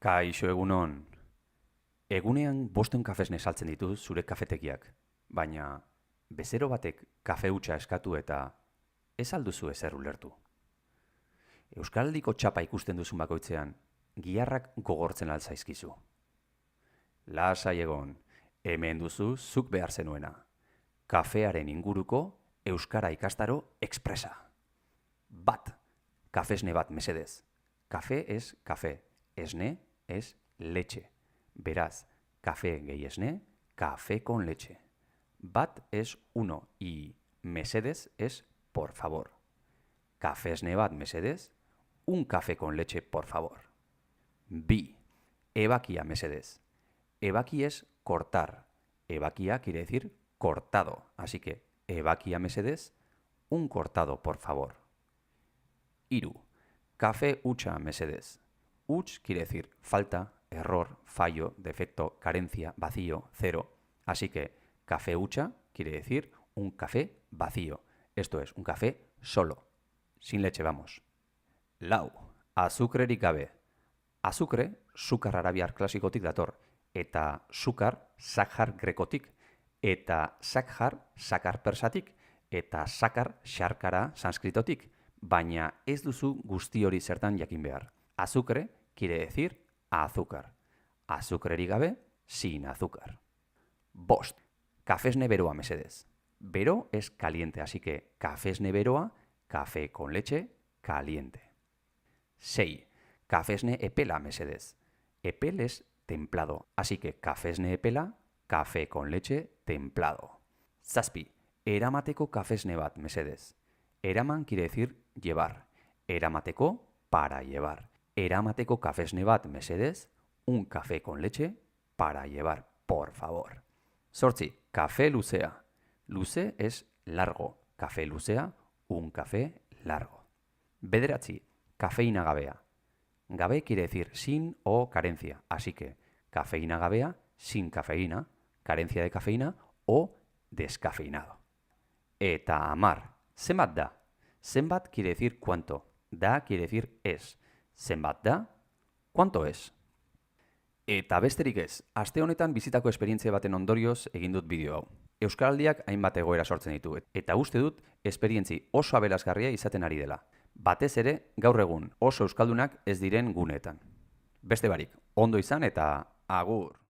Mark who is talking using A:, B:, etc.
A: Kaixo egunon. Egunean 500 kafesne saltzen ditu zure kafetegiak, baina bezero batek kafe hutsa eskatu eta ez alduzu ezer ulertu. Euskaldiko txapa ikusten duzun bakoitzean, giharrak gogortzen altzaizkizu. Lasai egon, hemen duzu zuk behar zenuena. Kafearen inguruko euskara ikastaro expresa. Bat, kafesne bat mesedez. Kafe es kafe, esne es leche. Beraz, café gehi esne, café con leche. Bat es 1 y mesedez es por favor. Café esne bat mesedez, un café con leche por favor. Bi, ebakia mesedez. Ebaki es cortar. Ebakia quiere decir cortado. Así que ebakia mesedez, un cortado por favor. Hiru, café hutsa mesedez. Huts quiere decir falta, error, fallo, defecto, carencia, vacío, cero. Así que café hutsa quiere decir un café vacío. Esto es un café solo, sin leche, vamos. Lau, azukrerik gabe. Azukre, sukar arabiar klasikotik dator. Eta sukar, sakar grekotik. Eta sakar persatik. Eta sakar, xarkara sanskritotik. Baina ez duzu guzti hori zertan jakin behar. Azukre quiere decir azúcar. Azukrerik gabe, sin azúcar. Bost, kafesne beroa mesedez. Bero es caliente, así que kafesne beroa, café con leche, caliente. 6. Kafesne epela mesedez. Epel es templado, así que kafesne epela, café con leche, templado. Zazpi, eramateko kafesne bat mesedez. Eraman quiere decir llevar. Eramateko, para llevar. Eramateko kafesne bat mesedez, un café con leche para llevar, por favor. Zortzi, café luzea. Luze es largo. Café luzea, un café largo. Bederatzi, kafeína gabea. Gabe quiere decir sin o carencia. Así que cafeína gabea, sin cafeína, carencia de cafeína o descafeinado. Eta amar, zenbat da. Zenbat quiere decir cuánto. Da quiere decir es. Zenbat da, ¿cuánto es? Eta besterik ez, aste honetan bizitako esperientzia baten ondorioz egin dut bideo hau. Euskaraldiak hainbat egoera sortzen ditu, eta uste dut esperientzi oso aberasgarria izaten ari dela. Batez ere, gaur egun oso euskaldunak ez diren guneetan. Beste barik, ondo izan eta agur!